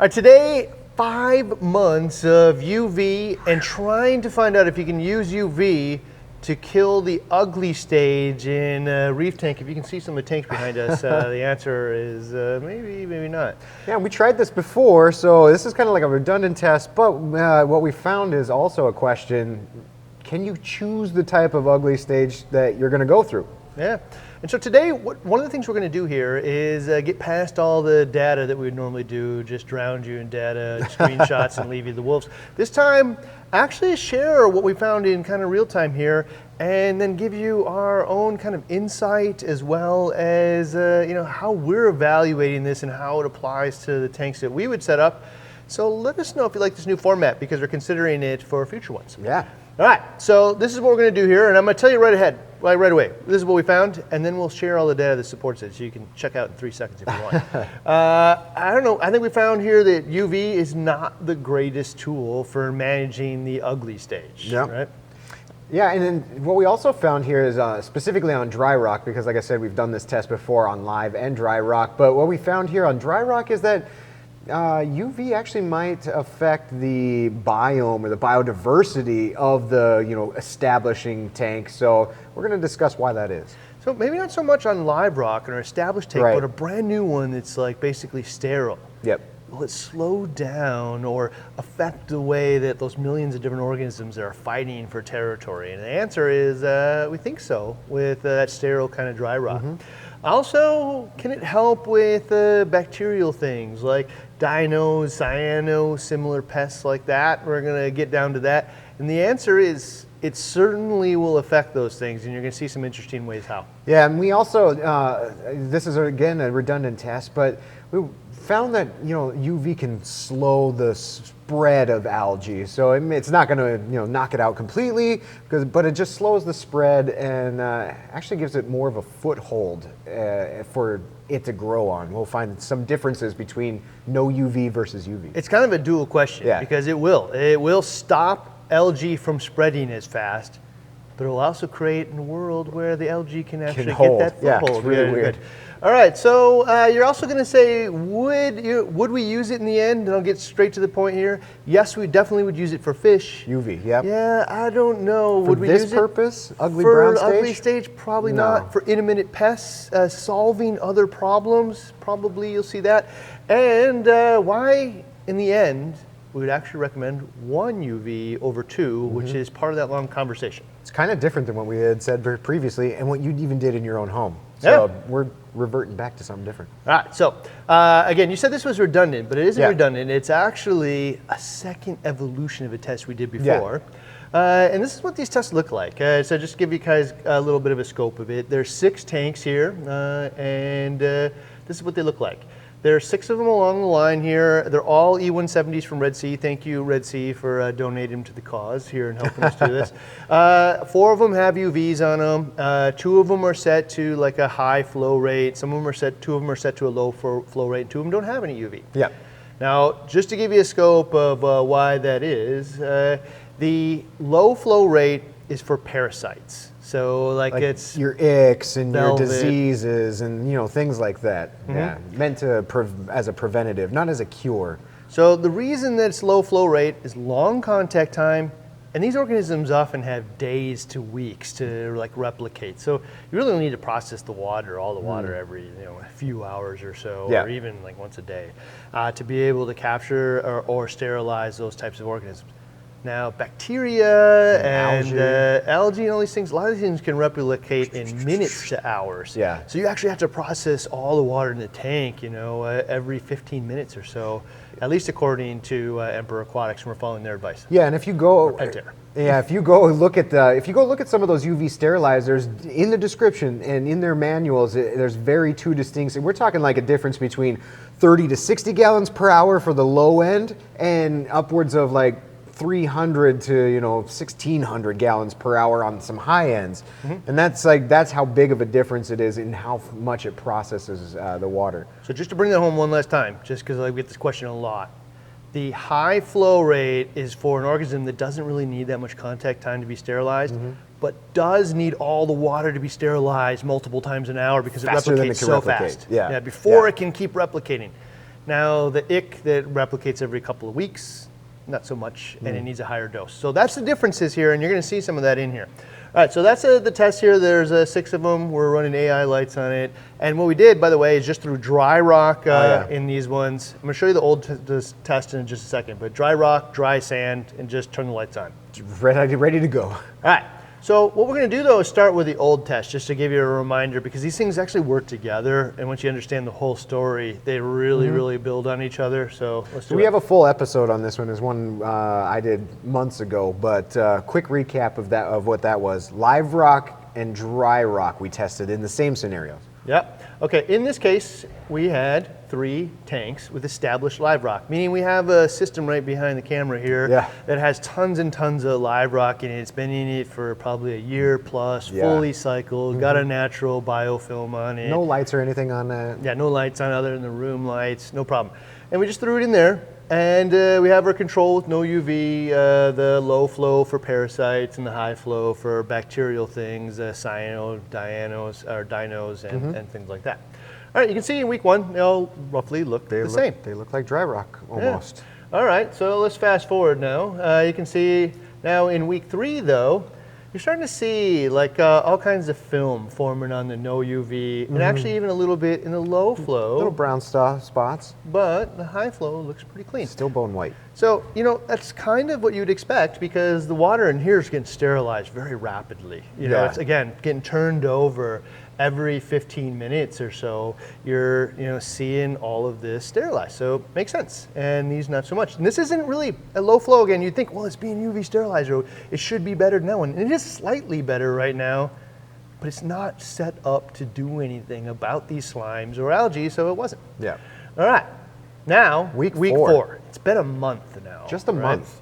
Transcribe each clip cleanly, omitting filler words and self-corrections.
right, today, 5 months of UV and trying to find out if you can use UV to kill the ugly stage in a reef tank. If you can see some of the tanks behind us, the answer is maybe, maybe not. Yeah, we tried this before, so this is kind of like a redundant test, but what we found is also a question: can you choose the type of ugly stage that you're going to go through? Yeah, and so today, one of the things we're going to do here is get past all the data that we would normally do, just drown you in data, screenshots, and leave you the wolves. This time, actually share what we found in kind of real time here, and then give you our own kind of insight, as well as how we're evaluating this and how it applies to the tanks that we would set up. So let us know if you like this new format, because we're considering it for future ones. Yeah. All right, so this is what we're going to do here, and I'm going to tell you right away. This is what we found, and then we'll share all the data that supports it, so you can check out in 3 seconds if you want. I don't know, I think we found here that UV is not the greatest tool for managing the ugly stage, yep. Right? Yeah, and then what we also found here is specifically on dry rock, because like I said, we've done this test before on live and dry rock, but what we found here on dry rock is that UV actually might affect the biome or the biodiversity of the establishing tank. So we're going to discuss why that is. So maybe not so much on live rock or established tank, right. but a brand new one that's like basically sterile. Yep. Will it slow down or affect the way that those millions of different organisms are fighting for territory? And the answer is we think so, with that sterile kind of dry rock. Mm-hmm. Also, can it help with bacterial things like dinos, cyano, similar pests like that? We're going to get down to that. And the answer is it certainly will affect those things, and you're going to see some interesting ways how. Yeah, and we also, this is again a redundant test, but we found that UV can slow the spread of algae. So it's not going to knock it out completely, but it just slows the spread and actually gives it more of a foothold for it to grow on. We'll find some differences between no UV versus UV. It's kind of a dual question, yeah. Because it will stop algae from spreading as fast, but it will also create a world where the algae can actually get that foothold. Yeah, it's really weird. Good. All right, so you're also going to say, would we use it in the end? And I'll get straight to the point here. Yes, we definitely would use it for fish. UV, yep. Yeah, I don't know. Would we use it for this purpose? Ugly brown stage? For ugly stage, probably not. For intermittent pests, solving other problems, probably you'll see that. And why, in the end, we would actually recommend 1 UV over 2, mm-hmm. which is part of that long conversation. It's kind of different than what we had said previously and what you even did in your own home. So yeah. We're reverting back to something different. All right, so again, you said this was redundant, but it isn't redundant. It's actually a second evolution of a test we did before. Yeah. And this is what these tests look like. So just to give you guys a little bit of a scope of it. There's 6 tanks here, and this is what they look like. There are 6 of them along the line here. They're all E170s from Red Sea. Thank you, Red Sea, for donating them to the cause here and helping us do this. 4 of them have UVs on them. 2 of them are set to like a high flow rate. 2 of them are set to a low flow rate. And 2 of them don't have any UV. Yeah. Now, just to give you a scope of why that is, the low flow rate is for parasites. So like it's your icks and velvet. Your diseases and things like that. Mm-hmm. Yeah, meant to as a preventative, not as a cure. So the reason that it's low flow rate is long contact time, and these organisms often have days to weeks to like replicate. So you really need to process the water, all the water every a few hours or so, or even like once a day, to be able to capture or sterilize those types of organisms. Now, bacteria and algae and all these things, a lot of these things can replicate in minutes to hours. Yeah. So you actually have to process all the water in the tank, every 15 minutes or so, at least according to Emperor Aquatics, and we're following their advice. Yeah, and if you go, if you go look at some of those UV sterilizers in the description and in their manuals, there's two distinct. We're talking like a difference between 30 to 60 gallons per hour for the low end, and upwards of like 300 to 1,600 gallons per hour on some high ends, and that's how big of a difference it is in how much it processes the water. So just to bring that home one last time, just because I get this question a lot, the high flow rate is for an organism that doesn't really need that much contact time to be sterilized, but does need all the water to be sterilized multiple times an hour because it replicates so fast. Yeah. Before it can keep replicating. Now the ick that replicates every couple of weeks, not so much, and it needs a higher dose. So that's the differences here, and you're going to see some of that in here. All right, so that's the test here. There's 6 of them. We're running AI lights on it. And what we did, by the way, is just threw dry rock in these ones. I'm going to show you the old test in just a second, but dry rock, dry sand, and just turn the lights on. Ready to go. All right. So what we're going to do, though, is start with the old test, just to give you a reminder, because these things actually work together, and once you understand the whole story, they really, really build on each other. So let's do it. We have a full episode on this one. There's one I did months ago, but quick recap of what that was. Live rock and dry rock we tested in the same scenarios. Yep. Okay, in this case, we had 3 tanks with established live rock, meaning we have a system right behind the camera here that has tons and tons of live rock in it. It's been in it for probably a year plus, fully cycled, got a natural biofilm on it. No lights or anything on that? Yeah, no lights on other than the room lights, no problem. And we just threw it in there. And we have our control with no UV, the low flow for parasites and the high flow for bacterial things, cyano, dinos, and things like that. All right, you can see in week 1, they all roughly look the same. They look like dry rock, almost. Yeah. All right, so let's fast forward now. You can see now in week 3, though, you're starting to see like all kinds of film forming on the no UV, and actually even a little bit in the low flow. Little brown spots. But the high flow looks pretty clean. Still bone white. So, you know, that's kind of what you'd expect, because the water in here is getting sterilized very rapidly. You know, it's, again, getting turned over every 15 minutes or so. You're, seeing all of this sterilized. So it makes sense. And these not so much. And this isn't really a low flow again. You'd think, well, it's being UV sterilizer. It should be better than that one. And it is slightly better right now, but it's not set up to do anything about these slimes or algae, so it wasn't. Yeah. All right. Now, week 4. It's been a month now. Just a month.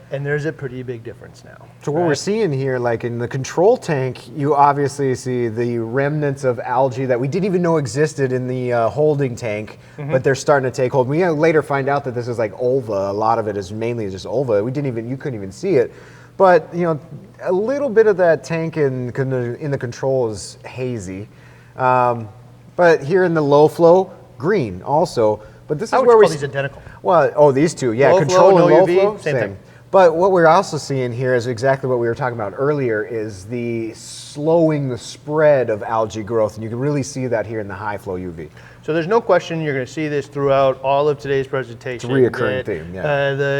And there's a pretty big difference now. So what we're seeing here, like in the control tank, you obviously see the remnants of algae that we didn't even know existed in the holding tank, but they're starting to take hold. We later find out that this is like ulva. A lot of it is mainly just ulva. You couldn't even see it. But a little bit of that tank in the control is hazy. But here in the low flow, green also. But this is where we these identical. Well, these two, low control flow, and no low UV, flow, same thing. But what we're also seeing here is exactly what we were talking about earlier, is the slowing the spread of algae growth, and you can really see that here in the high flow UV. So there's no question you're going to see this throughout all of today's presentation. It's a reoccurring theme,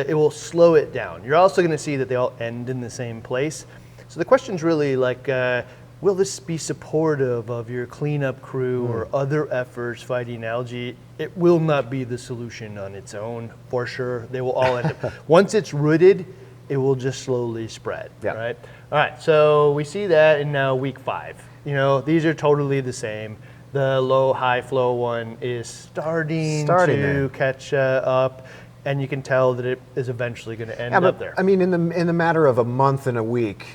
it will slow it down. You're also going to see that they all end in the same place. So the question's really like, will this be supportive of your cleanup crew or other efforts fighting algae? It will not be the solution on its own, for sure. They will all end up. Once it's rooted, it will just slowly spread, right? All right, so we see that in now week 5. These are totally the same. The low, high flow one is starting to catch up, and you can tell that it is eventually going to end up there. I mean, in the matter of a month and a week,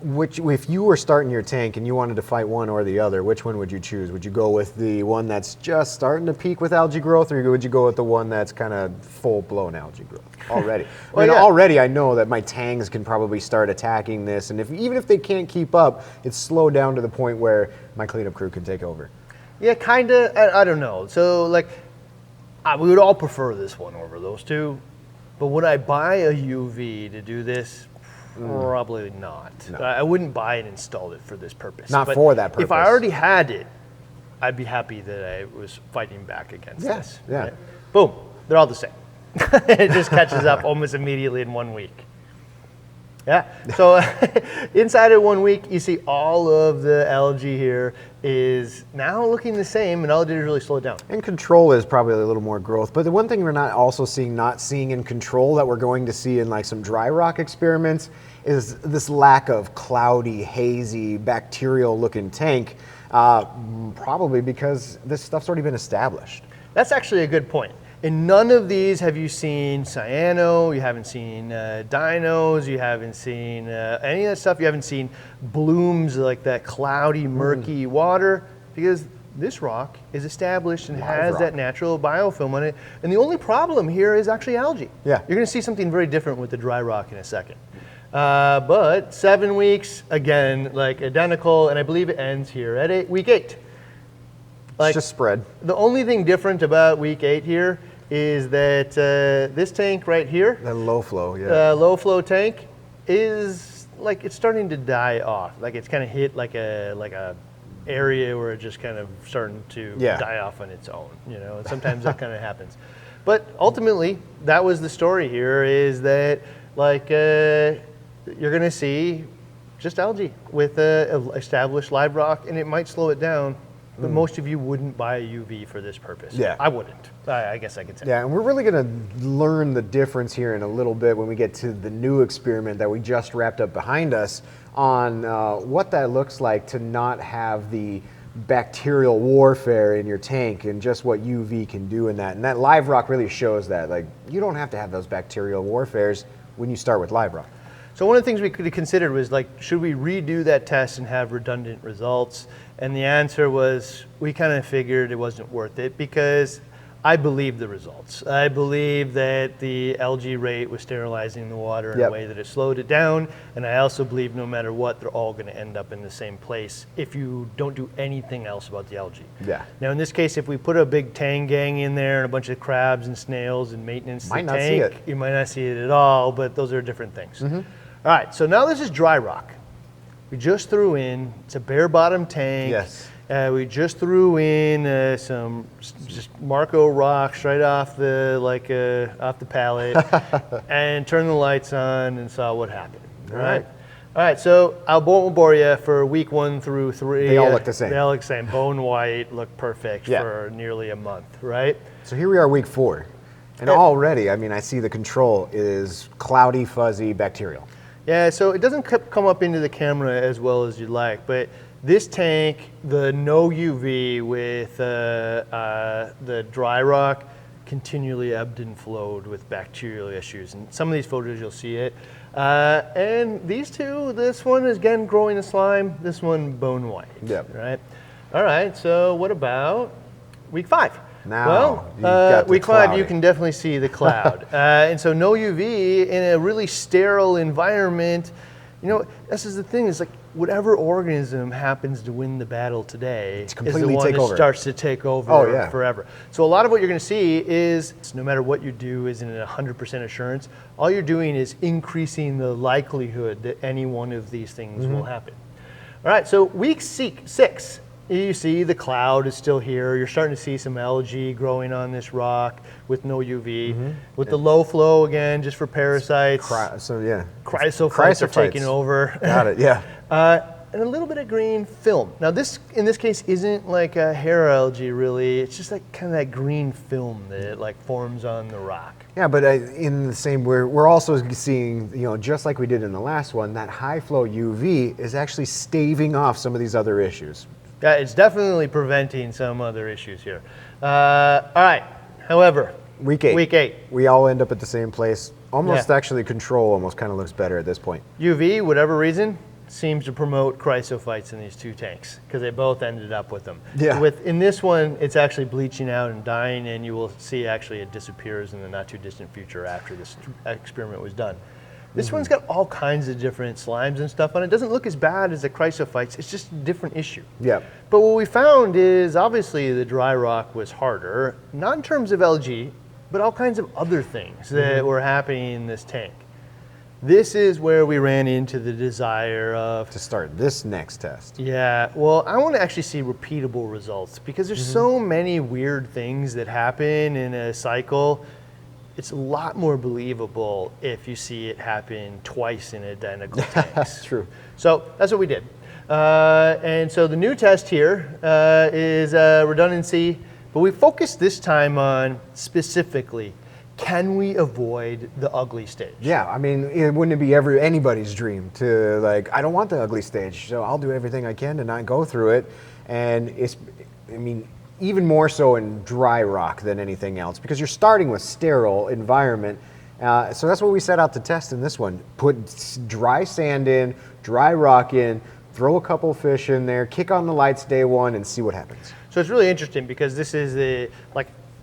if you were starting your tank and you wanted to fight one or the other, which one would you choose? Would you go with the one that's just starting to peak with algae growth, or would you go with the one that's kind of full-blown algae growth already? Already I know that my tangs can probably start attacking this, and even if they can't keep up, it's slowed down to the point where my cleanup crew can take over. Yeah, kind of. I don't know. So, we would all prefer this one over those two, but would I buy a UV to do this? Probably not. No. I wouldn't buy and install it for this purpose. Not for that purpose. If I already had it, I'd be happy that I was fighting back against this. Yeah. Right? Boom. They're all the same. It just catches up almost immediately in 1 week. Yeah. So inside of 1 week, you see all of the algae here is now looking the same, and all it did is really slow it down. And control is probably a little more growth. But the one thing we're not seeing in control that we're going to see in some dry rock experiments is this lack of cloudy, hazy, bacterial looking tank, probably because this stuff's already been established. That's actually a good point. In none of these have you seen cyano, you haven't seen dinos, you haven't seen any of that stuff. You haven't seen blooms like that cloudy, murky water, because this rock is established and has that natural biofilm on it. And the only problem here is actually algae. Yeah. You're going to see something very different with the dry rock in a second. But 7 weeks, again, identical, and I believe it ends here at week 8. It's just spread. The only thing different about week 8 here is that this tank right here, The low flow, yeah. low flow tank, is like it's starting to die off. Like it's kind of hit like a area where it's just kind of starting to die off on its own. You know, and sometimes that kind of happens. But ultimately, that was the story here. Is that like you're going to see just algae with established live rock, and it might slow it down. But most of you wouldn't buy a UV for this purpose. Yeah. I wouldn't. I guess I could say. Yeah, and we're really going to learn the difference here in a little bit when we get to the new experiment that we just wrapped up behind us on what that looks like to not have the bacterial warfare in your tank and just what UV can do in that. And that live rock really shows that. Like, you don't have to have those bacterial warfares when you start with live rock. So one of the things we could have considered was like, should we redo that test and have redundant results? And the answer was, we kind of figured it wasn't worth it because I believe the results. I believe that the algae rate was sterilizing the water in a way that it slowed it down. And I also believe no matter what, they're all going to end up in the same place if you don't do anything else about the algae. Yeah. Now in this case, if we put a big tang gang in there and a bunch of crabs and snails and maintenance to the tank, you might not see it at all, but those are different things. All right, so now this is dry rock. We just threw in, it's a bare bottom tank. Yes. We just threw in some just Marco rocks right off the off the pallet and turned the lights on and saw what happened. All right. All right, so I won't bore you for week 1 through 3. They all look the same. They all look the same. Bone white, look perfect for nearly a month, right? So here we are week 4. And already, I mean, I see the control is cloudy, fuzzy, bacterial. Yeah, so it doesn't come up into the camera as well as you'd like, but this tank, the no UV with the dry rock, continually ebbed and flowed with bacterial issues. And some of these photos you'll see it. And these two, this one is again growing the slime, this one bone white. Yep. Right? All right, so what about week 5? Now, week 5, you can definitely see the cloud. And so no UV in a really sterile environment. You know, this is the thing, is like whatever organism happens to win the battle today is the one that starts to take over forever. So a lot of what you're going to see is no matter what you do isn't 100% assurance. All you're doing is increasing the likelihood that any one of these things will happen. All right, so week 6. You see the cloud is still here. You're starting to see some algae growing on this rock with no UV. With the low flow again, just for parasites. Chrysophytes are taking over. Got it, yeah. And a little bit of green film. Now this, in this case, isn't like a hair algae really. It's just like kind of that green film that like forms on the rock. Yeah, but in the same, we're also seeing, you know, just like we did in the last one, that high flow UV is actually staving off some of these other issues. Yeah, it's definitely preventing some other issues here. All right, however, week 8. Week 8. We all end up at the same place. Almost actually control almost kind of looks better at this point. UV, whatever reason, seems to promote chrysophytes in these two tanks because they both ended up with them. Yeah. In this one, it's actually bleaching out and dying, and you will see actually it disappears in the not too distant future after this experiment was done. This one's got all kinds of different slimes and stuff on it. It doesn't look as bad as the chrysophytes. It's just a different issue. Yeah. But what we found is obviously the dry rock was harder, not in terms of algae, but all kinds of other things that were happening in this tank. This is where we ran into the desire of... to start this next test. Yeah, well, I want to actually see repeatable results because there's so many weird things that happen in a cycle. It's a lot more believable if you see it happen twice in identical tanks. That's true. So that's what we did. And so the new test here is redundancy, but we focused this time on specifically, can we avoid the ugly stage? Yeah, I mean, wouldn't it be anybody's dream to like, I don't want the ugly stage, so I'll do everything I can to not go through it. And it's, I mean, even more so in dry rock than anything else because you're starting with sterile environment. So that's what we set out to test in this one. Put dry sand in, dry rock in, throw a couple fish in there, kick on the lights day 1 and see what happens. So it's really interesting because this is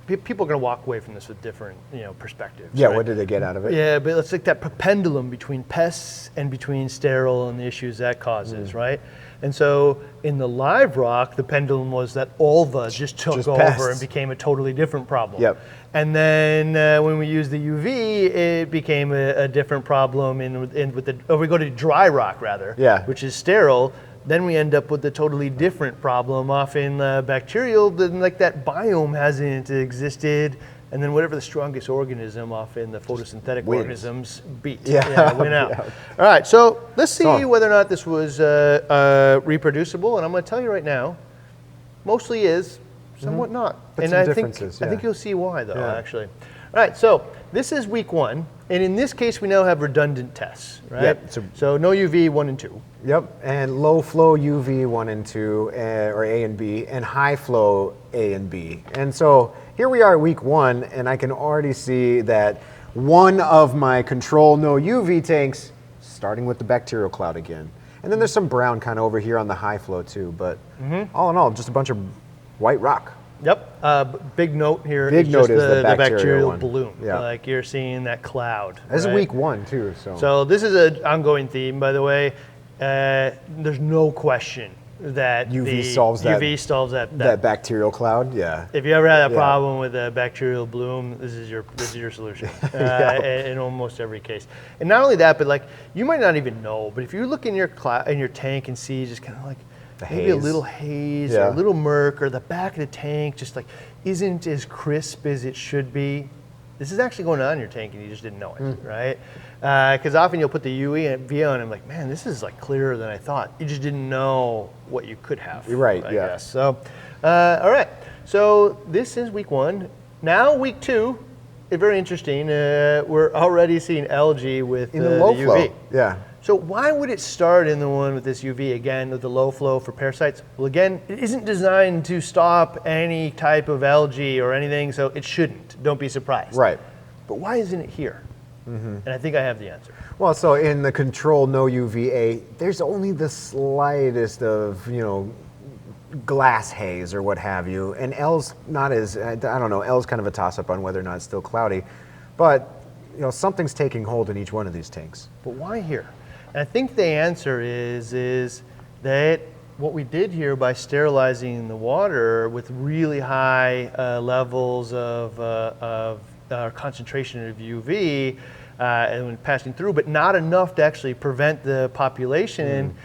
people are going to walk away from this with different, perspectives. Yeah, right? what did they get out of it? Yeah, but it's like that pendulum between pests and between sterile and the issues that causes, right? And so in the live rock, the pendulum was that ulva just took over pests. and became a totally different problem. Yep. And then when we use the UV, it became a different problem or we go to dry rock rather, which is sterile. Then we end up with a totally different problem off in bacterial, then like that biome hasn't existed, and then whatever the strongest organism off in the photosynthetic organisms beat. Win out. All right, so let's see whether or not this was reproducible, and I'm going to tell you right now, mostly is, somewhat not. But and some I differences, think you'll see why though, actually. All right, so this is week 1, and in this case we now have redundant tests, right? Yep. So no UV 1 and 2. Yep, and low flow UV 1 and 2, or A and B, and high flow A and B. And so here we are at week 1, and I can already see that one of my control no UV tanks starting with the bacterial cloud again. And then there's some brown kind of over here on the high flow too, but all in all, just a bunch of white rock. Yep. Big note here. Big note is the bacterial one. bloom. Yeah. Like you're seeing that cloud. This is right? week 1 too. So this is an ongoing theme, by the way. There's no question that UV solves that. UV solves that bacterial cloud. Yeah. If you ever had a problem with a bacterial bloom, this is your solution in almost every case. And not only that, but like you might not even know, but if you look in your tank and see just kind of like maybe a little haze or a little murk, or the back of the tank just like isn't as crisp as it should be, this is actually going on in your tank and you just didn't know it, right? Because often you'll put the UV on and like, man, this is like clearer than I thought. You just didn't know what you could have. Right, I guess. So, all right. So this is week 1. Now week 2, it's very interesting. We're already seeing algae with in the low UV. flow. Yeah. So why would it start in the one with this UV, again, with the low flow for parasites? Well, again, it isn't designed to stop any type of algae or anything, so it shouldn't. Don't be surprised. Right. But why isn't it here? And I think I have the answer. Well, so in the control no UVA, there's only the slightest of, glass haze or what have you. And L's not as, I don't know, L's kind of a toss-up on whether or not it's still cloudy. But, something's taking hold in each one of these tanks. But why here? And I think the answer is that what we did here by sterilizing the water with really high levels of concentration of UV and when passing through, but not enough to actually prevent the population,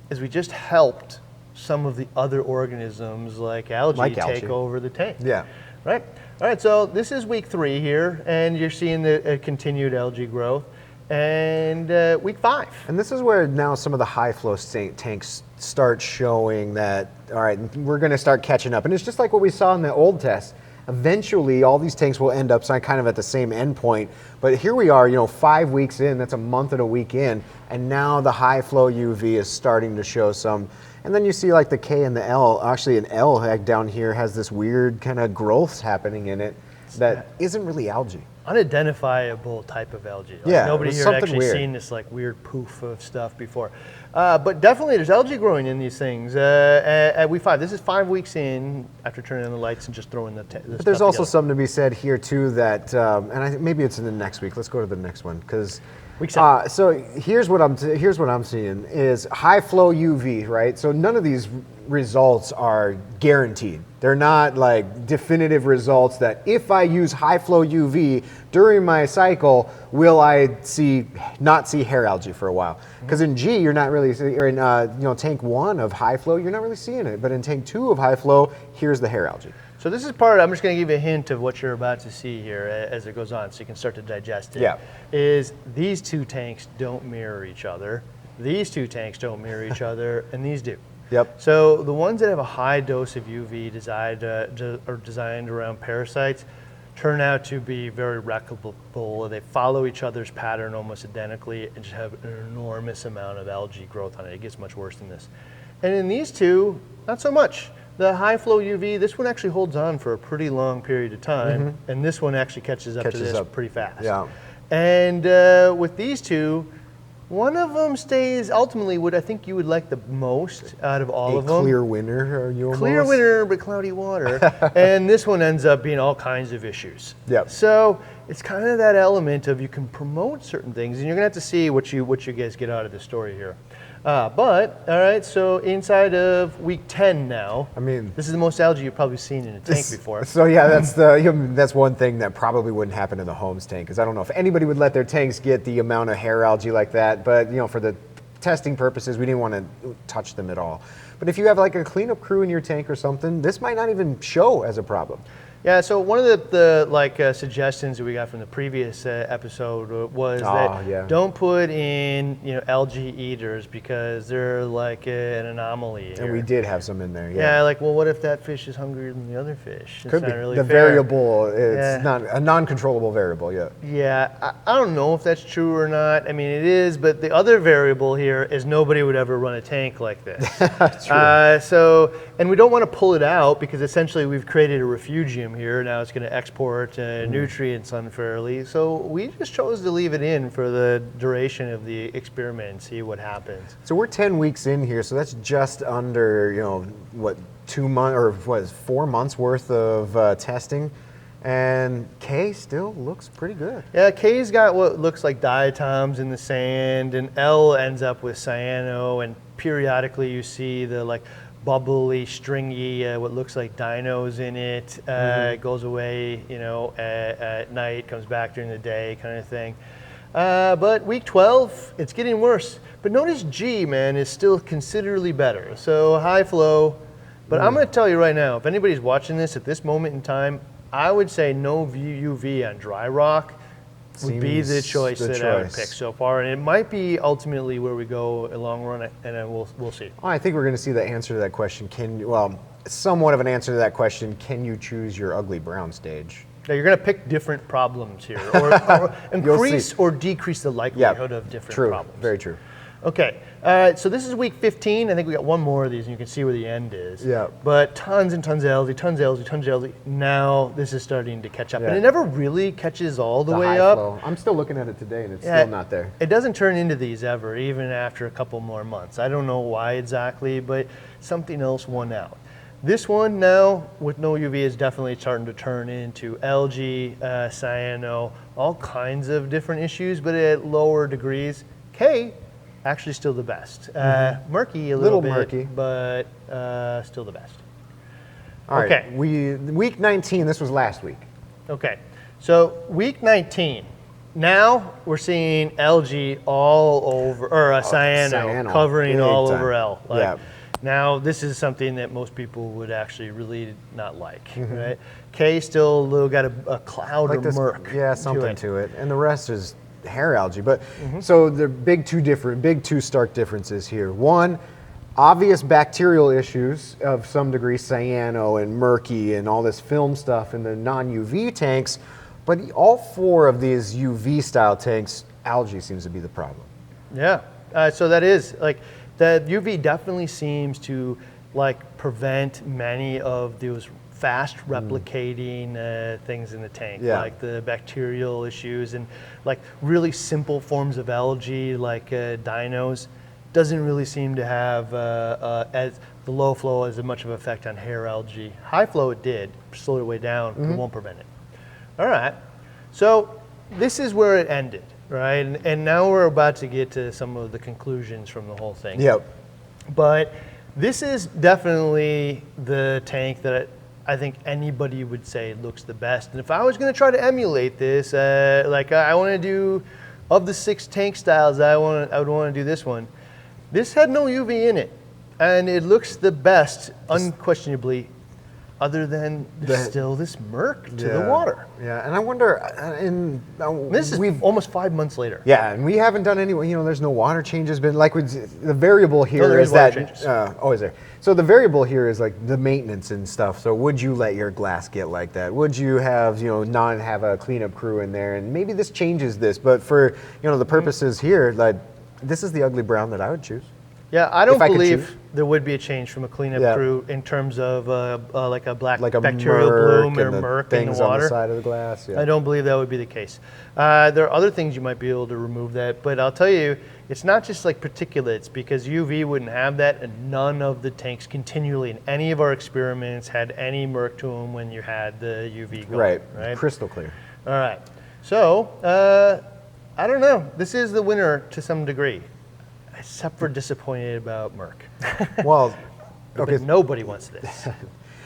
is we just helped some of the other organisms like algae take over the tank. Yeah. Right? All right, so this is week 3 here, and you're seeing the continued algae growth. And week 5. And this is where now some of the high flow tanks start showing that, all right, we're going to start catching up. And it's just like what we saw in the old test. Eventually, all these tanks will end up kind of at the same endpoint. But here we are, 5 weeks in, that's a month and a week in, and now the high flow UV is starting to show some. And then you see like the K and the L, actually an L down here has this weird kind of growths happening in it that isn't really algae. Unidentifiable type of algae. Nobody here had actually seen this like weird poof of stuff before. But definitely there's algae growing in these things at week 5. This is 5 weeks in after turning on the lights and just throwing the But there's also something to be said here too that, and I think maybe it's in the next week. Let's go to the next one because so here's what I'm seeing is high flow UV, right? So none of these results are guaranteed. They're not like definitive results that if I use high flow UV during my cycle, will I not see hair algae for a while? Because in G, you're not really, or in tank 1 of high flow, you're not really seeing it. But in tank 2 of high flow, here's the hair algae. So this is I'm just going to give you a hint of what you're about to see here as it goes on so you can start to digest it. Yeah. Is these 2 tanks don't mirror each other, these 2 tanks don't mirror each other, and these do. Yep. So the ones that have a high dose of UV designed around parasites turn out to be very replicable. They follow each other's pattern almost identically and just have an enormous amount of algae growth on it. It gets much worse than this. And in these 2, not so much. The high flow UV, this one actually holds on for a pretty long period of time, and this one actually catches up to this pretty fast. Yeah. And with these 2, One of them stays, ultimately, what I think you would like the most out of all of them. A clear winner, are you almost? Clear winner, but cloudy water. And this one ends up being all kinds of issues. Yep. So it's kind of that element of you can promote certain things, and you're going to have to see what you guys get out of this story here. But, all right, so inside of week 10 now, I mean, this is the most algae you've probably seen in a tank before. So yeah, that's one thing that probably wouldn't happen in the Holmes tank, because I don't know if anybody would let their tanks get the amount of hair algae like that, but for the testing purposes, we didn't want to touch them at all. But if you have like a cleanup crew in your tank or something, this might not even show as a problem. Yeah, so one of the suggestions that we got from the previous episode was that don't put in algae eaters because they're like an anomaly here. And we did have some in there. Yeah, like, well, what if that fish is hungrier than the other fish? Could be. Really the fair. Variable, it's not a non-controllable variable. Yeah. Yeah, I don't know if that's true or not. I mean, it is, but the other variable here is nobody would ever run a tank like this. True. And we don't want to pull it out because essentially we've created a refugium here. Now it's going to export nutrients unfairly. So we just chose to leave it in for the duration of the experiment and see what happens. So we're 10 weeks in here, so that's just under, 2 months or 4 months worth of testing. And K still looks pretty good. Yeah, K's got what looks like diatoms in the sand, and L ends up with cyano, and periodically you see the bubbly, stringy, what looks like dinos in it. It goes away, at night, comes back during the day, kind of thing. But week 12, it's getting worse. But notice G, man, is still considerably better. So high flow. But I'm going to tell you right now, if anybody's watching this at this moment in time, I would say no UV on dry rock would be the choice that I would pick so far, and it might be ultimately where we go in the long run, and then we'll see. I think we're going to see the answer to that question. Somewhat of an answer to that question. Can you choose your ugly brown stage? Now you're going to pick different problems here, or increase or decrease the likelihood of different problems. Very true. Okay, so this is week 15. I think we got one more of these, and you can see where the end is. Yeah. But tons and tons of algae, tons of algae, tons of algae. Now this is starting to catch up, and it never really catches all the way up. Flow. I'm still looking at it today, and it's still not there. It doesn't turn into these ever, even after a couple more months. I don't know why exactly, but something else won out. This one now, with no UV, is definitely starting to turn into algae, cyano, all kinds of different issues, but at lower degrees. K, actually still the best. Murky a little bit, murky, but still the best. All right, week 19, this was last week. Okay, so week 19, now we're seeing algae all over, or cyano covering all over L. Now, this is something that most people would actually really not like, right? K still got a cloud of murk. Yeah, something to it. And the rest is hair algae. But so the big two stark differences here. One, obvious bacterial issues of some degree, cyano and murky and all this film stuff in the non-UV tanks. But all 4 of these UV style tanks, algae seems to be the problem. Yeah, so that is the UV definitely seems to prevent many of those fast replicating things in the tank, like the bacterial issues and really simple forms of algae like dinos. Doesn't really seem to have as the low flow as much of an effect on hair algae. High flow it did, slowed it way down, but it won't prevent it. All right, so this is where it ended. Right, and now we're about to get to some of the conclusions from the whole thing. Yep. But this is definitely the tank that I think anybody would say looks the best. And if I was going to try to emulate this, I want to do, of the 6 tank styles, I would want to do this one. This had no UV in it, and it looks the best, unquestionably. Other than there's still this murk to the water. Yeah, and I wonder, this is almost 5 months later. Yeah, and we haven't done any, there's no water changes, but the variable here is that, is there? So the variable here is the maintenance and stuff. So would you let your glass get like that? Would you have, not have a cleanup crew in there? And maybe this changes this, but for, the purposes here, this is the ugly brown that I would choose. Yeah, I don't If I could believe choose. there would be a change from a cleanup Yeah. crew in terms of like a black Like a bacterial murk bloom or and the murk in things the on the water. side of the glass. Yeah. I don't believe that would be the case. There are other things you might be able to remove that, but I'll tell you, it's not just like particulates, because UV wouldn't have that, and none of the tanks continually in any of our experiments had any murk to them when you had the UV going. Right. Crystal clear. All right. So, I don't know. This is the winner to some degree, except for disappointed about murk. Well, Okay. But nobody wants this.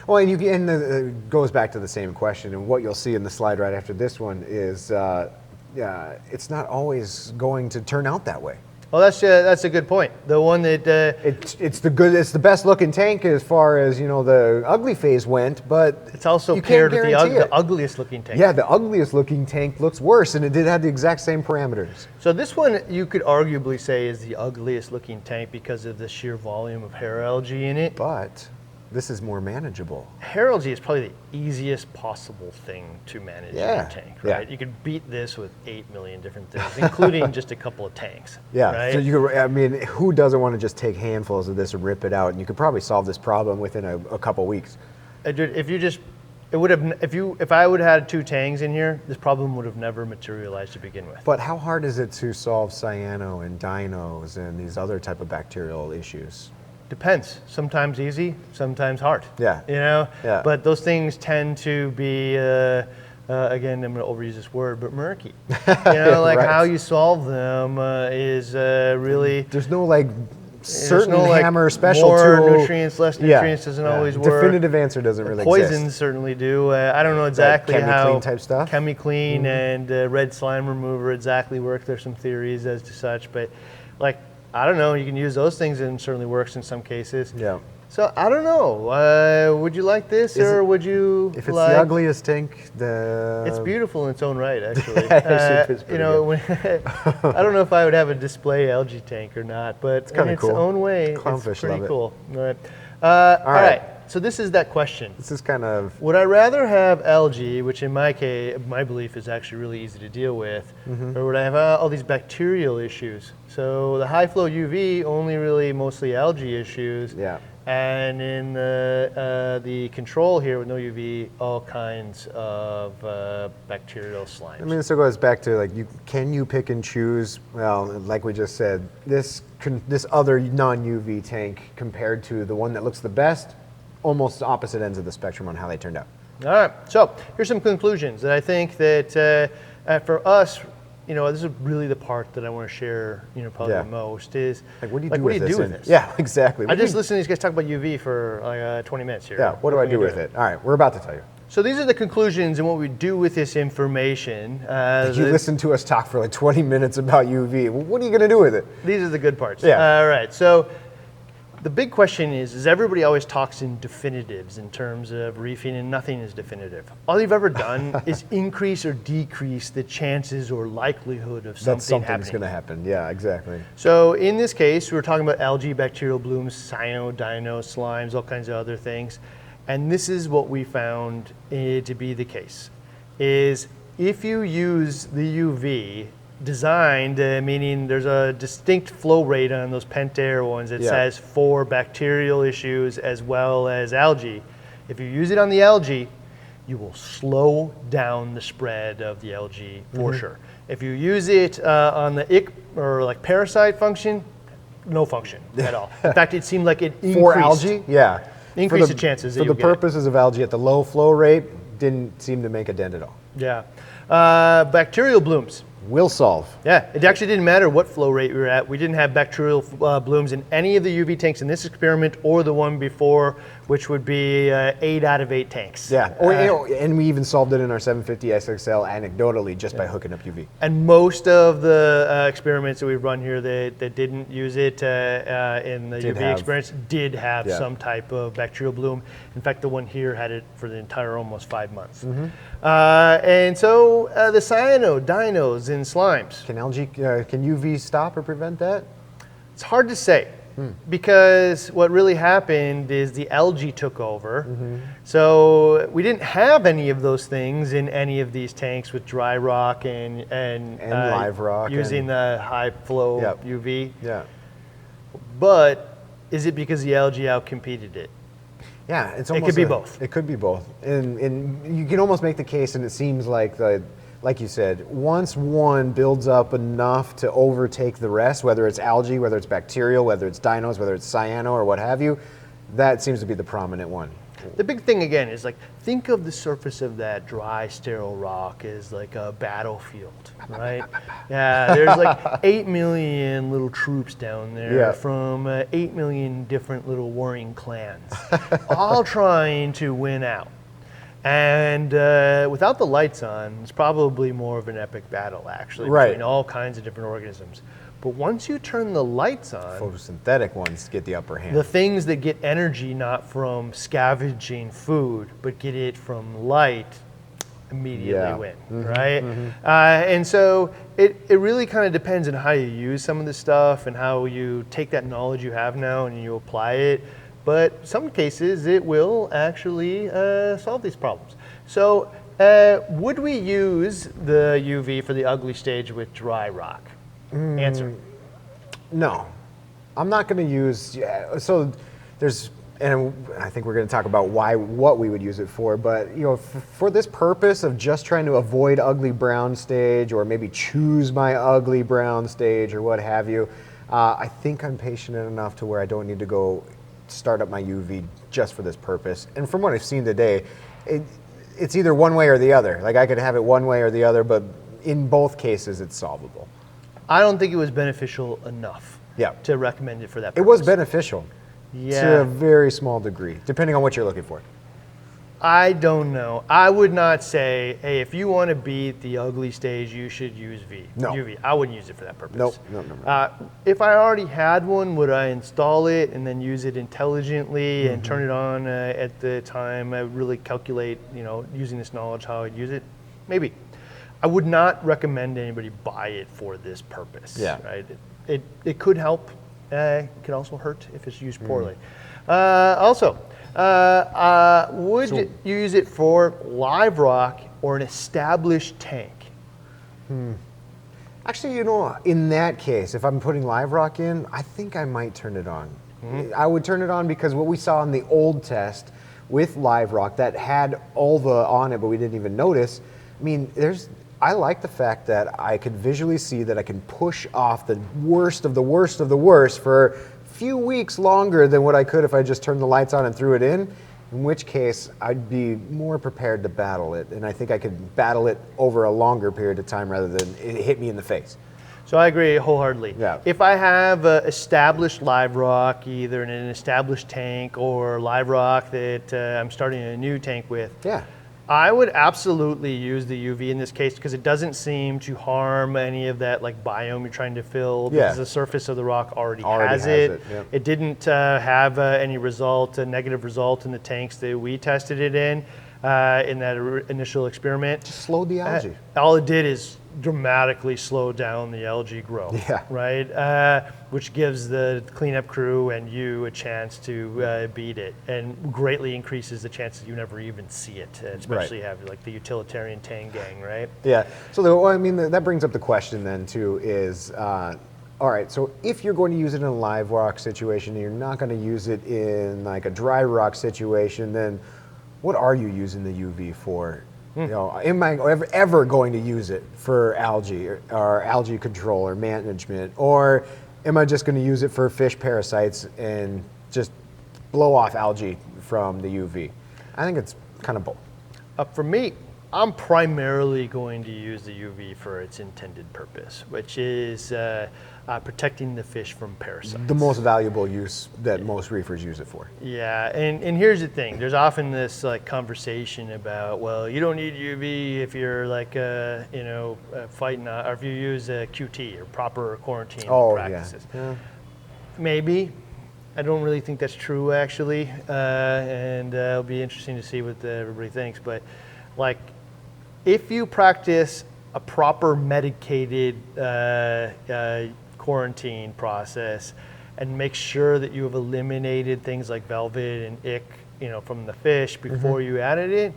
Well, and it goes back to the same question, and what you'll see in the slide right after this one is, it's not always going to turn out that way. Well, that's a good point. The one that it's the best looking tank as far as the ugly phase went, but it's also you paired can't with guarantee the ugliest looking tank. Yeah, the ugliest looking tank looks worse, and it did have the exact same parameters. So this one you could arguably say is the ugliest looking tank because of the sheer volume of hair algae in it. But this is more manageable. Hair algae is probably the easiest possible thing to manage in a tank, right? Yeah. You could beat this with 8 million different things, including just a couple of tanks. Yeah, right? so who doesn't want to just take handfuls of this and rip it out? And you could probably solve this problem within a couple weeks. If I would have had 2 tangs in here, this problem would have never materialized to begin with. But how hard is it to solve cyano and dinos and these other type of bacterial issues? Depends. Sometimes easy, sometimes hard. Yeah. Yeah. But those things tend to be, again, I'm going to overuse this word, but murky. Like Right. how you solve them is really. There's no certain no, hammer special more tool. nutrients, less nutrients doesn't always work. Definitive answer doesn't really Poisons exist. certainly do. I don't know exactly how ChemiClean type stuff? ChemiClean and red slime remover exactly work. There's some theories as to such, but I don't know. You can use those things and it certainly works in some cases. Yeah. So I don't know. Would you like this, or would you? If it's the ugliest tank, It's beautiful in its own right, actually. Actually, it's pretty good. I don't know if I would have a display algae tank or not, but in its cool. own way, Clownfish it's pretty love it. cool. All right. All right. So this is that question. This is kind of. Would I rather have algae, which in my case, my belief is actually really easy to deal with, or would I have all these bacterial issues? So the high flow UV, only really mostly algae issues. Yeah. And in the control here with no UV, all kinds of bacterial slimes. I mean, this goes back to can you pick and choose? Well, like we just said, this other non-UV tank compared to the one that looks the best, almost opposite ends of the spectrum on how they turned out. All right, so here's some conclusions that I think that for us, this is really the part that I want to share, probably the most is what do you do with this? Yeah, exactly. I just listened to these guys talk about UV for 20 minutes here. Yeah, what do I do with it? All right, we're about to tell you. So these are the conclusions and what we do with this information. You listen to us talk for 20 minutes about UV. What are you going to do with it? These are the good parts. Yeah. All right, so the big question is everybody always talks in definitives in terms of reefing, and nothing is definitive. All you've ever done is increase or decrease the chances or likelihood of something happening. Something's going to happen. Yeah, exactly. So in this case, we're talking about algae, bacterial blooms, cyano, dino, slimes, all kinds of other things. And this is what we found to be the case, is if you use the UV, designed, meaning there's a distinct flow rate on those pentair ones that says for bacterial issues as well as algae. If you use it on the algae, you will slow down the spread of the algae for sure. If you use it on the parasite function, no function at all. In fact, it seemed like it increased. For algae? Yeah. Increase the chances for the purposes of algae at the low flow rate, didn't seem to make a dent at all. Yeah. Bacterial blooms. Will solve. Yeah, it actually didn't matter what flow rate we were at. We didn't have bacterial blooms in any of the UV tanks in this experiment or the one before, which would be 8 out of 8 tanks. Yeah, and we even solved it in our 750 SXL anecdotally just by hooking up UV. And most of the experiments that we've run here that didn't use it in the UV experience did have some type of bacterial bloom. In fact, the one here had it for the entire almost 5 months. And so the cyano, dinos, and slimes. Can UV stop or prevent that? It's hard to say. Because what really happened is the algae took over. So we didn't have any of those things in any of these tanks with dry rock and live rock using the high flow UV. Yeah. But is it because the algae outcompeted it? Yeah, it's It almost could be both. It could be both, and you can almost make the case, and it seems like like you said, once one builds up enough to overtake the rest, whether it's algae, whether it's bacterial, whether it's dinos, whether it's cyano or what have you, that seems to be the prominent one. The big thing again is like, think of the surface of that dry, sterile rock as like a battlefield, right? Yeah, there's like 8 million little troops down there from 8 million different little warring clans, all trying to win out. And without the lights on, it's probably more of an epic battle, actually, between all kinds of different organisms. But once you turn the lights on, photosynthetic ones get the upper hand. the things that get energy not from scavenging food, but get it from light, immediately win, right? And so it really kind of depends on how you use some of this stuff and how you take that knowledge you have now and you apply it. But some cases it will actually solve these problems. So would we use the UV for the ugly stage with dry rock? Answer. No, I'm not going to use. So there's, and I think we're going to talk about what we would use it for. But for this purpose of just trying to avoid ugly brown stage, or maybe choose my ugly brown stage, or what have you, I think I'm patient enough to where I don't need to go start up my UV just for this purpose. And from what I've seen today, it's either one way or the other. Like I could have it one way or the other, but in both cases, it's solvable. I don't think it was beneficial enough to recommend it for that purpose. It was beneficial to a very small degree, depending on what you're looking for. I don't know. I would not say, hey, if you want to beat the ugly stage, you should use UV. I wouldn't use it for that purpose. No. If I already had one, would I install it and then use it intelligently and turn it on at the time I really calculate, using this knowledge, how I'd use it? Maybe. I would not recommend anybody buy it for this purpose. Right? It could help. It could also hurt if it's used poorly. Would you use it for live rock or an established tank? Actually, in that case, if I'm putting live rock in, I think I might turn it on. I would turn it on because what we saw in the old test with live rock that had ulva on it, but we didn't even notice. I mean, I like the fact that I could visually see that I can push off the worst of the worst of the worst for a few weeks longer than what I could if I just turned the lights on and threw it in which case I'd be more prepared to battle it. And I think I could battle it over a longer period of time rather than it hit me in the face. So I agree wholeheartedly. Yeah. If I have established live rock, either in an established tank or live rock that I'm starting a new tank with, I would absolutely use the UV in this case because it doesn't seem to harm any of that like biome you're trying to fill because the surface of the rock already has it. Yep. It didn't have any result, a negative result in the tanks that we tested it in that initial experiment. Just slowed the algae. All it did is dramatically slow down the algae growth, right? Which gives the cleanup crew and you a chance to beat it, and greatly increases the chances you never even see it, especially have like the utilitarian tang gang, right? Yeah. So that brings up the question then too is, all right, so if you're going to use it in a live rock situation and you're not going to use it in like a dry rock situation, then what are you using the UV for? You know, am I ever going to use it for algae or algae control or management, or am I just going to use it for fish parasites and just blow off algae from the UV? I think it's kind of both. For me, I'm primarily going to use the UV for its intended purpose, which is protecting the fish from parasites. The most valuable use that most reefers use it for. Yeah, and here's the thing. There's often this like conversation about, well, you don't need UV if you're like, fighting, or if you use a QT or proper quarantine practices. Yeah. Maybe. I don't really think that's true, actually, and it'll be interesting to see what everybody thinks. But like, if you practice a proper medicated quarantine process and make sure that you have eliminated things like velvet and ick, from the fish before you added it,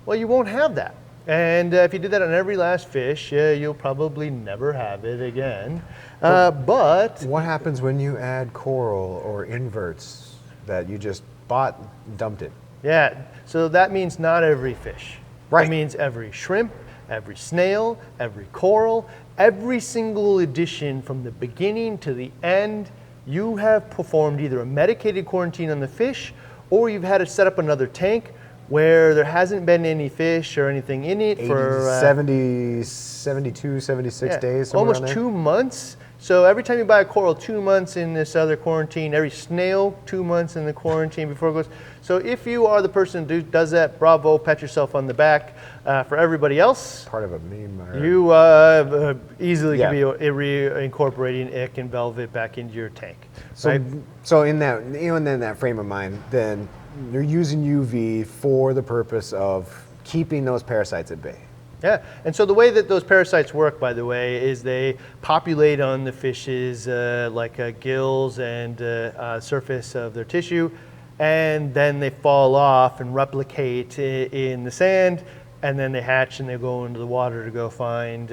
well, you won't have that. And if you did that on every last fish, you'll probably never have it again. But what happens when you add coral or inverts that you just bought and dumped it? Yeah, so that means not every fish. Right. It means every shrimp, every snail, every coral, every single addition from the beginning to the end, you have performed either a medicated quarantine on the fish, or you've had to set up another tank where there hasn't been any fish or anything in it 80, for 70, 72, 76 days, somewhere almost around there. 2 months. So every time you buy a coral, 2 months in this other quarantine. Every snail, 2 months in the quarantine before it goes. So if you are the person who does that, bravo, pat yourself on the back. For everybody else, Part of a meme. you easily can be reincorporating ick and velvet back into your tank. So, right? so in that, in that frame of mind, then you're using UV for the purpose of keeping those parasites at bay. Yeah, and so the way that those parasites work, by the way, is they populate on the fish's gills and surface of their tissue, and then they fall off and replicate in the sand, and then they hatch and they go into the water to go find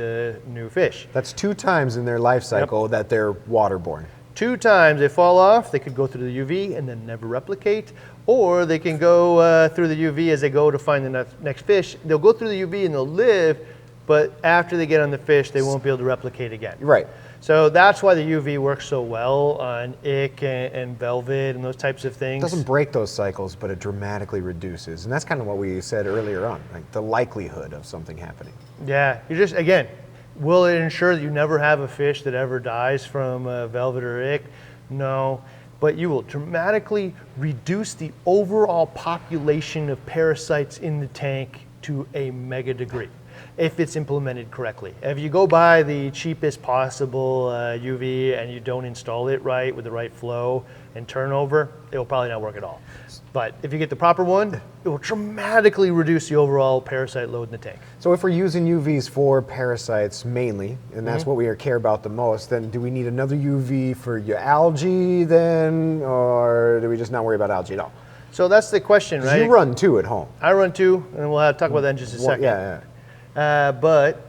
new fish. That's 2 times in their life cycle that they're waterborne. 2 times they fall off, they could go through the UV and then never replicate, or they can go through the UV as they go to find the next fish. They'll go through the UV and they'll live, but after they get on the fish, they won't be able to replicate again. Right. So that's why the UV works so well on ick and velvet and those types of things. It doesn't break those cycles, but it dramatically reduces. And that's kind of what we said earlier on, like the likelihood of something happening. Yeah, you just, again, will it ensure that you never have a fish that ever dies from velvet or ick? No, but you will dramatically reduce the overall population of parasites in the tank to a mega degree if it's implemented correctly. If you go buy the cheapest possible UV and you don't install it right with the right flow and turnover, it will probably not work at all. But if you get the proper one, it will dramatically reduce the overall parasite load in the tank. So if we're using UVs for parasites mainly, and that's what we care about the most, then do we need another UV for your algae then, or do we just not worry about algae at all? So that's the question, right? You run 2 at home. I run 2, and we'll talk about that in just a second. Yeah. But,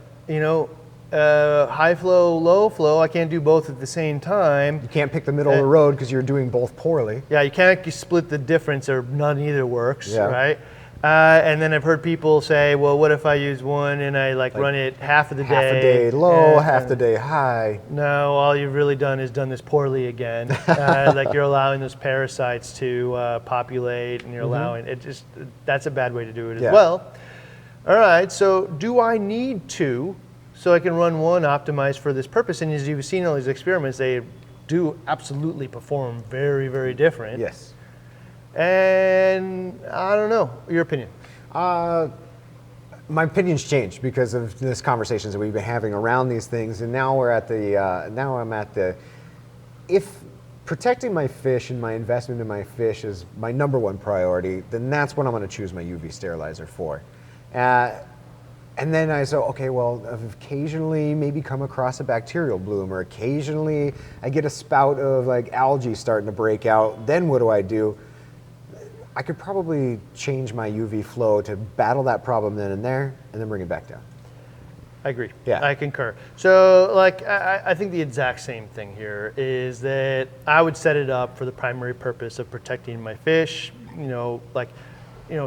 high flow, low flow, I can't do both at the same time. You can't pick the middle of the road because you're doing both poorly. Yeah, you can't split the difference or none either works, Yeah. right? And then I've heard people say, well, what if I use one and I run it half of the day? Half a day low, half the day high. No, all you've really done is done this poorly again. You're allowing those parasites to populate, and you're allowing it. That's a bad way to do it as well. All right, so do I need 2 so I can run one optimized for this purpose? And as you've seen all these experiments, they do absolutely perform very, very different. Yes. And I don't know, your opinion. My opinion's changed because of this conversations that we've been having around these things, and now we're at the, if protecting my fish and my investment in my fish is my #1 priority, then that's what I'm going to choose my UV sterilizer for. And then I said, okay, well, I've occasionally maybe come across a bacterial bloom, or occasionally I get a spout of algae starting to break out. Then what do? I could probably change my UV flow to battle that problem then and there, and then bring it back down. I agree. Yeah. I concur. So, I think the exact same thing here is that I would set it up for the primary purpose of protecting my fish,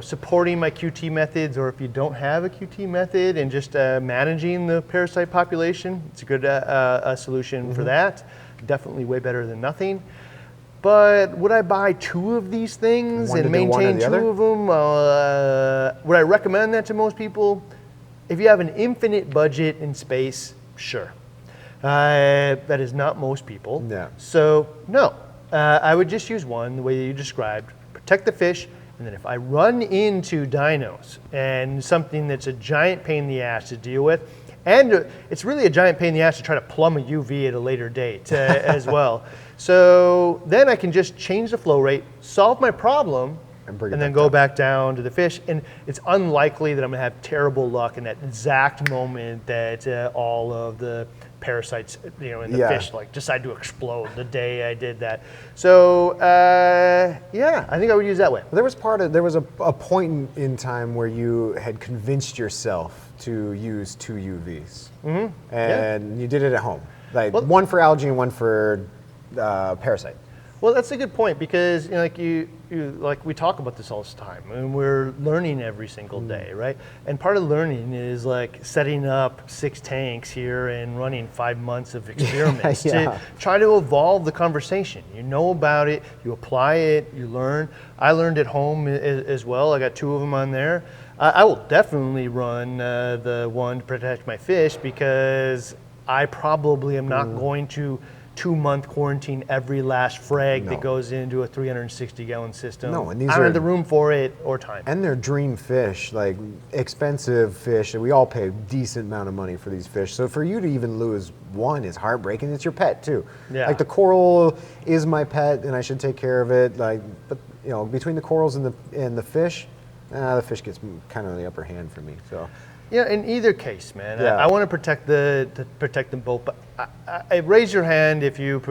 supporting my QT methods, or if you don't have a QT method and just managing the parasite population, it's a good solution for that. Definitely way better than nothing. But would I buy 2 of these things and maintain 2 of them? Would I recommend that to most people? If you have an infinite budget and space, sure. That is not most people. No. So no, I would just use one the way that you described. Protect the fish, and then if I run into dinos and something that's a giant pain in the ass to deal with, and it's really a giant pain in the ass to try to plumb a UV at a later date as well. So then I can just change the flow rate, solve my problem, and then go back down to the fish. And it's unlikely that I'm gonna have terrible luck in that exact moment that all of the parasites, in the fish decide to explode the day I did that. So I think I would use that way. There was a point in time where you had convinced yourself to use 2 UVs, and you did it at home, like one for algae and one for parasite. Well, that's a good point because like we talk about this all the time, and we're learning every single day, right? And part of learning is like setting up 6 tanks here and running 5 months of experiments to try to evolve the conversation. You know about it, you apply it, you learn. I learned at home as well. I got 2 of them on there. I will definitely run the one to protect my fish because I probably am not going to 2-month quarantine every last frag that goes into a 360-gallon system. No, and these I don't have the room for it or time. And they're dream fish, like expensive fish. We all pay a decent amount of money for these fish. So for you to even lose one is heartbreaking. It's your pet too. Yeah. Like the coral is my pet, and I should take care of it. Like, but between the corals and the fish gets kind of the upper hand for me. So. Yeah, in either case, man, I want to protect them both. But I raise your hand if you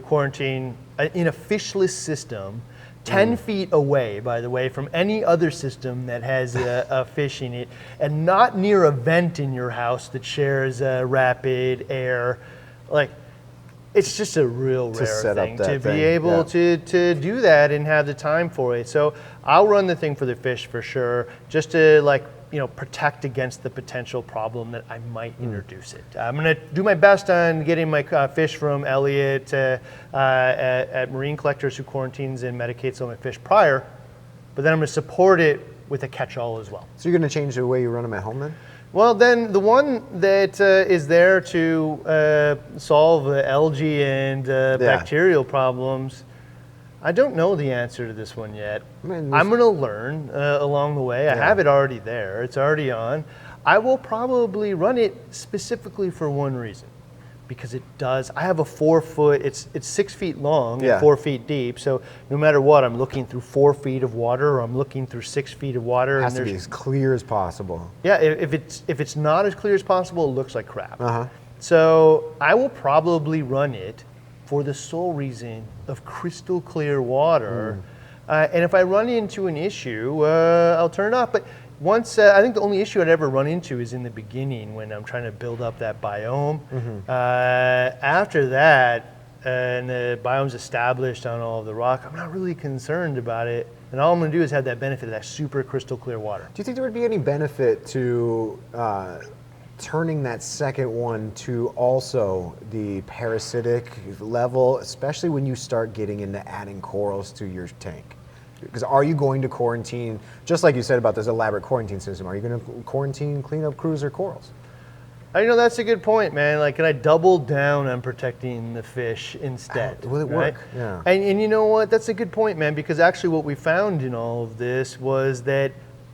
quarantine in a fishless system, 10 feet away, by the way, from any other system that has a fish in it, and not near a vent in your house that shares rapid air. Like, it's just a real rare thing to be able to do that and have the time for it. So I'll run the thing for the fish for sure, just to protect against the potential problem that I might introduce it. I'm gonna do my best on getting my fish from Elliot at Marine Collectors, who quarantines and medicates all my fish prior, but then I'm gonna support it with a catch-all as well. So you're gonna change the way you run them at home then? Well, then the one that is there to solve algae and bacterial problems, I don't know the answer to this one yet. I'm going to learn along the way. I have it already there. It's already on. I will probably run it specifically for one reason, because it does. I have a 4-foot. It's 6 feet long and 4 feet deep. So no matter what, I'm looking through 4 feet of water, or I'm looking through 6 feet of water. It has to be as clear as possible. Yeah. If it's not as clear as possible, it looks like crap. So I will probably run it for the sole reason of crystal clear water. And if I run into an issue, I'll turn it off. But once, I think the only issue I'd ever run into is in the beginning when I'm trying to build up that biome. After that, and the biome's established on all of the rock, I'm not really concerned about it. And all I'm gonna do is have that benefit of that super crystal clear water. Do you think there would be any benefit to turning that second one to also the parasitic level, especially when you start getting into adding corals to your tank? Because are you going to quarantine, just like you said about this elaborate quarantine system, are you going to quarantine cleanup crews or corals? That's a good point, man. Like, can I double down on protecting the fish instead? Will it work? Yeah. And you know what? That's a good point, man, because actually what we found in all of this was that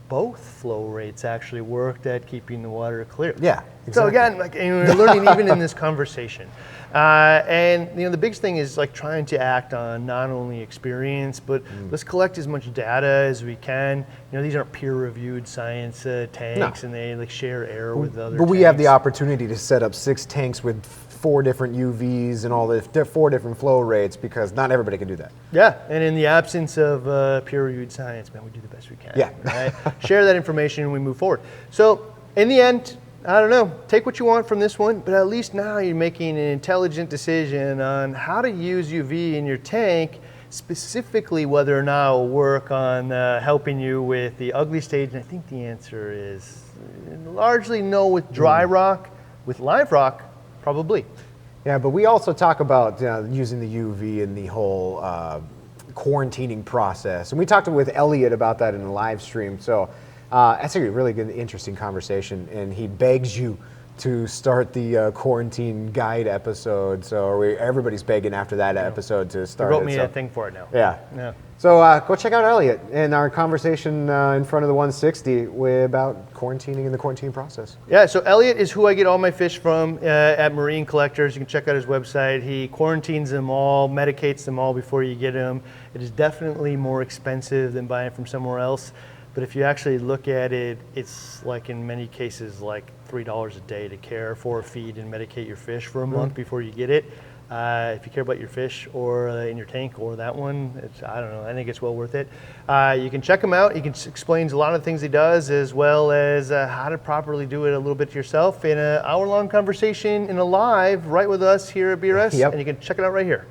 both flow rates actually worked at keeping the water clear. Yeah, exactly. So again, we're learning even in this conversation. And the biggest thing is like trying to act on not only experience, but let's collect as much data as we can. These aren't peer-reviewed science tanks, and they like share air with other. But we have the opportunity to set up 6 tanks with 4 different UVs and all the 4 different flow rates, because not everybody can do that. Yeah, and in the absence of peer-reviewed science, man, we do the best we can. Yeah. Right? Share that information and we move forward. So in the end, I don't know, take what you want from this one, but at least now you're making an intelligent decision on how to use UV in your tank, specifically whether or not it will work on helping you with the ugly stage. And I think the answer is largely no with dry rock. With live rock, probably. Yeah, but we also talk about using the UV in the whole quarantining process. And we talked with Elliot about that in the live stream. So that's a really good, interesting conversation. And he begs you to start the quarantine guide episode. So everybody's begging after that episode to start. He wrote me a thing for it now. Yeah. So go check out Elliot and our conversation in front of the 160 about quarantining and the quarantine process. Yeah, so Elliot is who I get all my fish from at Marine Collectors. You can check out his website. He quarantines them all, medicates them all before you get them. It is definitely more expensive than buying from somewhere else. But if you actually look at it, it's like in many cases like $3 a day to care for, feed, and medicate your fish for a month before you get it. If you care about your fish or in your tank or that one, I don't know, I think it's well worth it. You can check him out. He explains a lot of things he does, as well as how to properly do it a little bit yourself in an hour-long conversation in a live right with us here at BRS. Yep. And you can check it out right here.